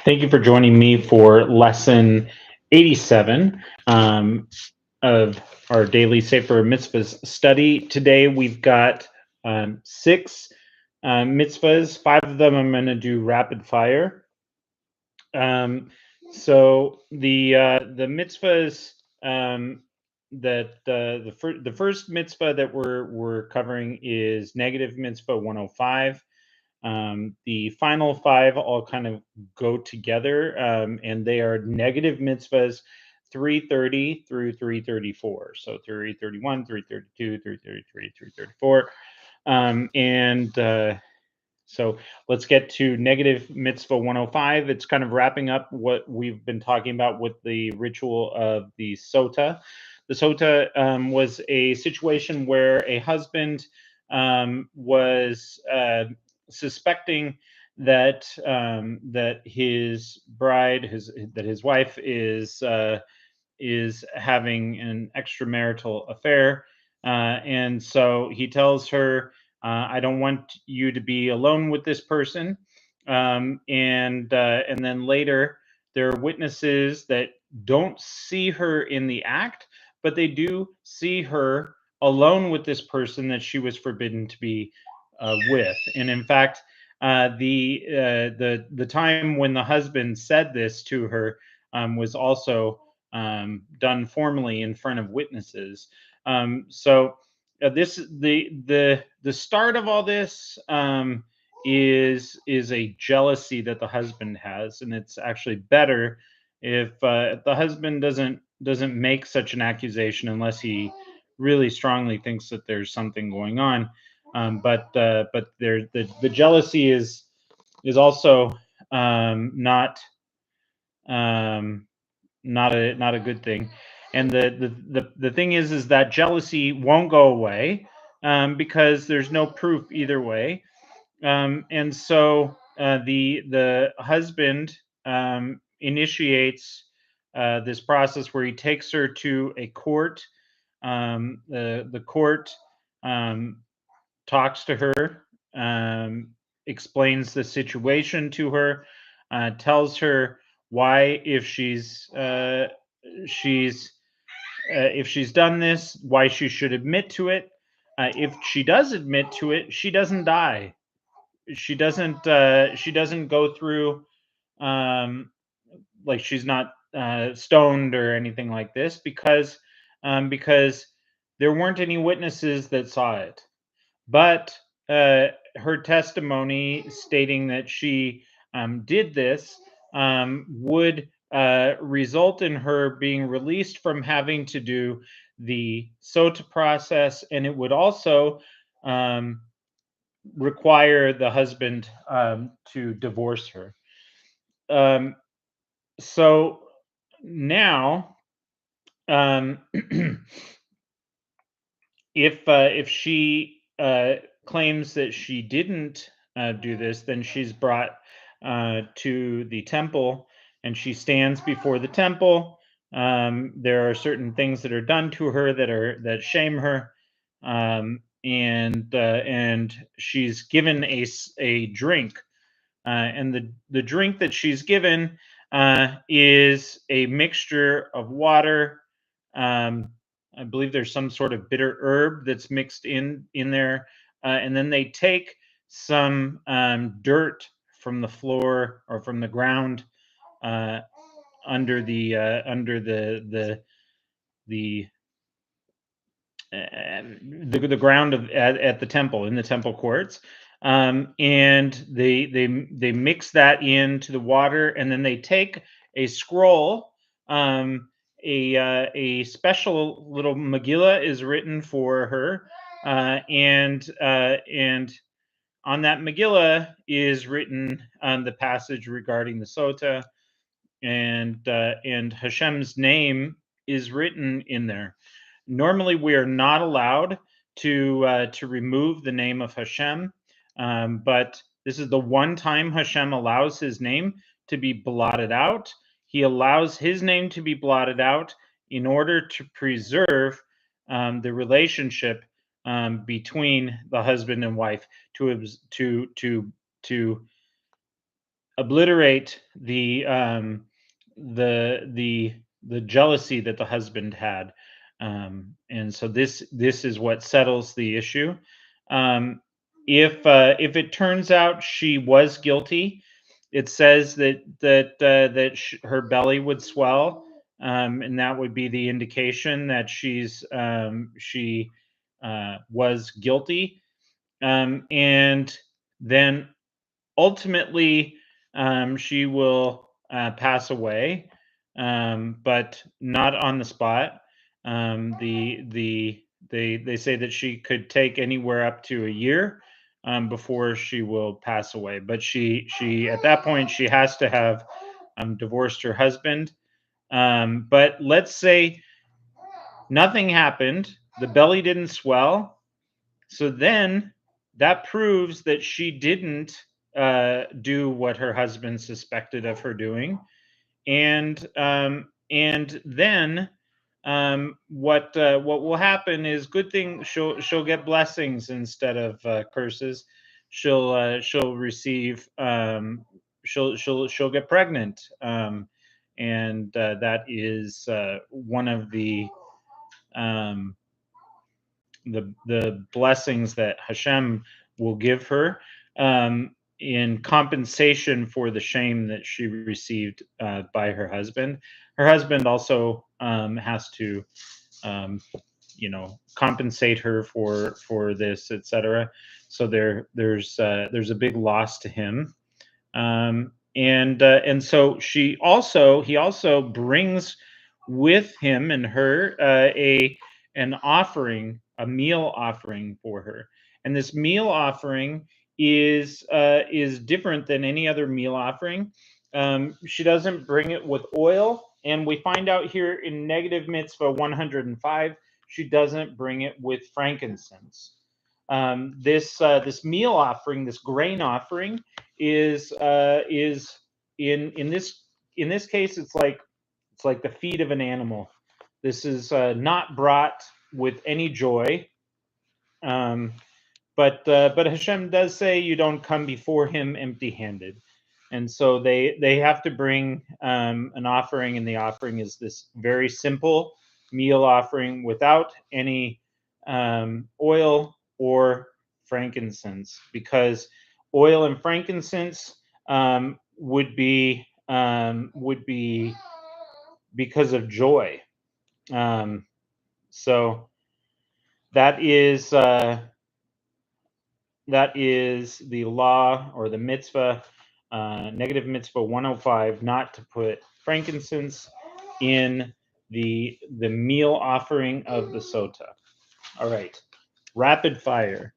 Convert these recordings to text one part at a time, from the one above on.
Thank you for joining me for lesson 87 of our daily Sefer mitzvahs study. Today we've got six mitzvahs. Five of them I'm going to do rapid fire. So the mitzvahs that the first mitzvah that we're covering is negative mitzvah 105. The final five all kind of go together, and they are negative mitzvahs 330 through 334. So 331, 332, 333, 334. So let's get to negative mitzvah 105. It's kind of wrapping up what we've been talking about with the ritual of the sotah. The sotah was a situation where a husband was suspecting that that his bride, his wife is having an extramarital affair, and so he tells her, "I don't want you to be alone with this person." And then later, there are witnesses that don't see her in the act, but they do see her alone with this person that she was forbidden to be with. And in fact, the time when the husband said this to her was also done formally in front of witnesses. So this the start of all this is a jealousy that the husband has, and it's actually better if the husband doesn't make such an accusation unless he really strongly thinks that there's something going on. But the jealousy is also not not a good thing. And the thing is that jealousy won't go away because there's no proof either way. And so the husband initiates this process where he takes her to a court. The court um, talks to her, explains the situation to her, tells her why, if she's done this, why she should admit to it. If she does admit to it, she doesn't die. She doesn't go through, um, like, she's not stoned or anything like this, because there weren't any witnesses that saw it. But her testimony stating that she did this would result in her being released from having to do the sotah process, and it would also um, require the husband to divorce her. Um, so now, um, if she claims that she didn't do this, then she's brought to the temple, and she stands before the temple. There are certain things that are done to her that shame her, and she's given a drink, and the drink that she's given is a mixture of water. Um, I believe there's some sort of bitter herb that's mixed in there, and then they take some dirt from the floor or from the ground uh, under the the ground at the temple, in the temple courts, and they mix that into the water, and then they take a scroll. A special little Megillah is written for her, and on that Megillah is written the passage regarding the sotah, and Hashem's name is written in there. Normally, we are not allowed to remove the name of Hashem, but this is the one time Hashem allows His name to be blotted out. He allows His name to be blotted out in order to preserve the relationship between the husband and wife, to obliterate the jealousy that the husband had. And so this is what settles the issue. Um, if it turns out she was guilty, it says that her belly would swell, and that would be the indication that she was guilty. And then ultimately, she will pass away, but not on the spot. They say that she could take anywhere up to a year before she will pass away. But she at that point she has to have divorced her husband. But let's say nothing happened, the belly didn't swell, so then that proves that she didn't do what her husband suspected of her doing, and then what will happen is good thing she'll get blessings instead of curses. She'll receive she'll get pregnant, and that is one of um, the blessings that Hashem will give her, in compensation for the shame that she received by her husband. Her husband also has to, um, compensate her for this, etc. So there's a big loss to him. And so he also brings with him and her a an offering, a meal offering for her. And this meal offering is different than any other meal offering. She doesn't bring it with oil, and we find out here in negative mitzvah 105 she doesn't bring it with frankincense. This meal offering, this grain offering, is in this case it's like the feet of an animal. This is not brought with any joy. Um, but Hashem does say you don't come before Him empty-handed, and so they have to bring an offering, and the offering is this very simple meal offering without any oil or frankincense, because oil and frankincense would be because of joy. Um, so that is. That is the law or the mitzvah, negative mitzvah 105, not to put frankincense in the meal offering of the sotah. All right, rapid fire.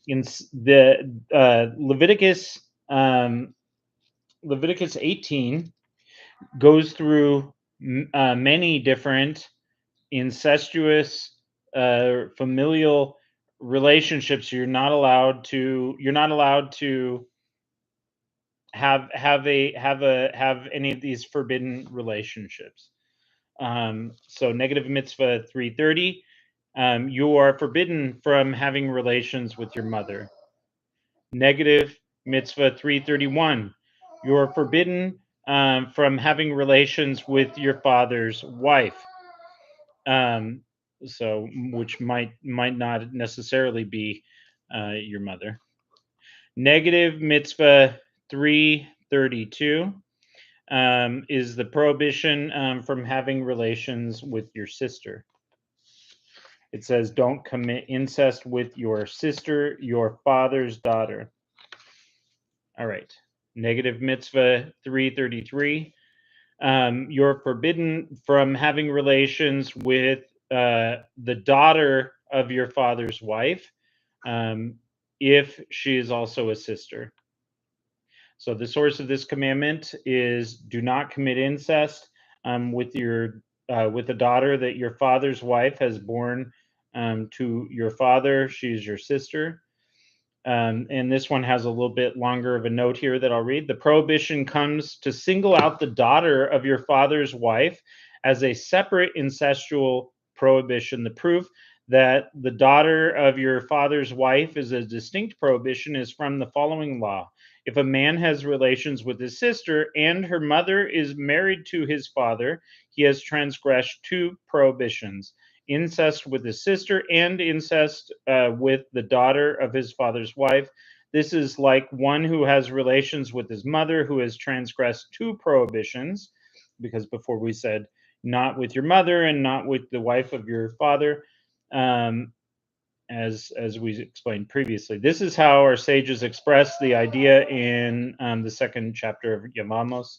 In the Leviticus 18 goes through many different incestuous familial relationships. You're not allowed to have any of these forbidden relationships. So negative mitzvah 330, you are forbidden from having relations with your mother. Negative mitzvah 331, you are forbidden from having relations with your father's wife. um, so which might not necessarily be your mother. Negative mitzvah 332 is the prohibition from having relations with your sister. It says don't commit incest with your sister, your father's daughter. All right. Negative mitzvah 333. You're forbidden from having relations with the daughter of your father's wife, if she is also a sister. So the source of this commandment is do not commit incest with the daughter that your father's wife has born to your father. She's your sister. And this one has a little bit longer of a note here that I'll read. The prohibition comes to single out the daughter of your father's wife as a separate incestual prohibition. The proof that the daughter of your father's wife is a distinct prohibition is from the following law. If a man has relations with his sister and her mother is married to his father, he has transgressed two prohibitions: incest with his sister and incest with the daughter of his father's wife. This is like one who has relations with his mother, who has transgressed two prohibitions, because before we said not with your mother and not with the wife of your father. Um, as we explained previously. This is how our sages express the idea in the second chapter of Yamamos.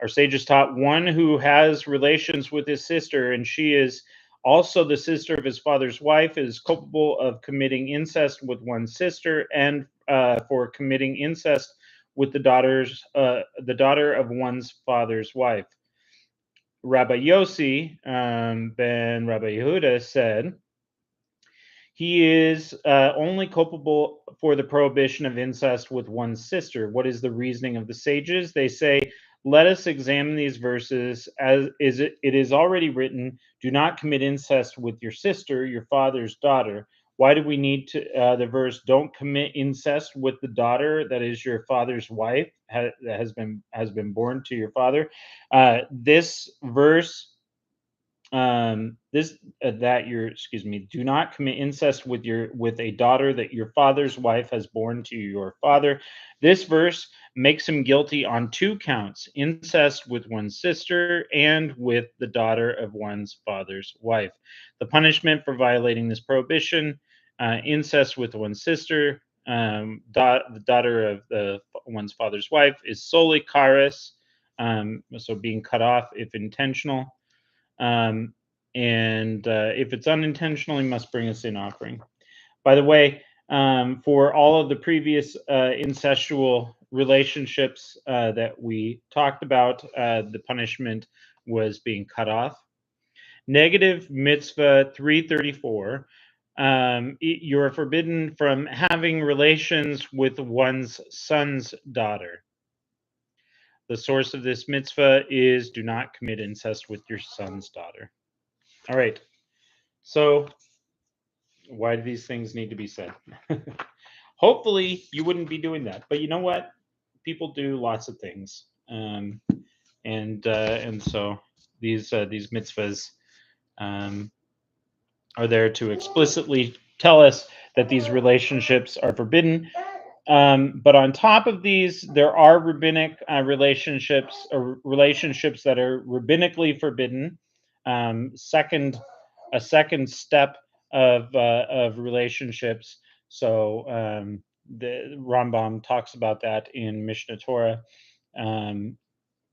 Our sages taught one who has relations with his sister, and she is also the sister of his father's wife, is culpable of committing incest with one's sister, and for committing incest with the daughter of one's father's wife. Rabbi Yossi ben Rabbi Yehuda said, he is only culpable for the prohibition of incest with one's sister. What is the reasoning of the sages? They say, let us examine these verses as it is already written, do not commit incest with your sister, your father's daughter. Why do we need to the verse, don't commit incest with the daughter that is your father's wife, that has been born to your father? This verse this that your excuse me, do not commit incest with a daughter that your father's wife has born to your father. This verse makes him guilty on two counts: incest with one's sister and with the daughter of one's father's wife. The punishment for violating this prohibition, incest with one's sister, the daughter of one's father's wife, is solely kares, so being cut off if intentional. um, and if it's unintentional, he must bring a sin offering. By the way, for all of the previous incestual relationships that we talked about, the punishment was being cut off. Negative mitzvah 334. You are forbidden from having relations with one's son's daughter. The source of this mitzvah is do not commit incest with your son's daughter. All right. So, why do these things need to be said? Hopefully, you wouldn't be doing that. But you know what? People do lots of things, and so these mitzvahs are there to explicitly tell us that these relationships are forbidden. But on top of these, there are rabbinic relationships, or relationships that are rabbinically forbidden. Second, a second step of relationships. So the Rambam talks about that in Mishnah Torah, um,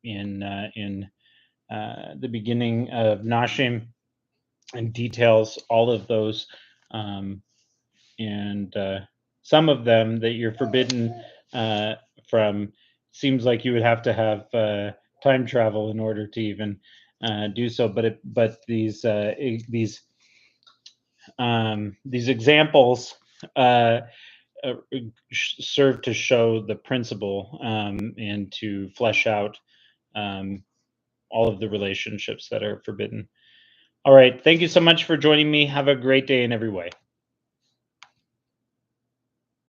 in the beginning of Nashim, and details all of those. Um, and some of them that you're forbidden uh, from. Seems like you would have to have time travel in order to even do so. But these examples uh, serve to show the principle, and to flesh out um, all of the relationships that are forbidden. All right. Thank you so much for joining me. Have a great day in every way.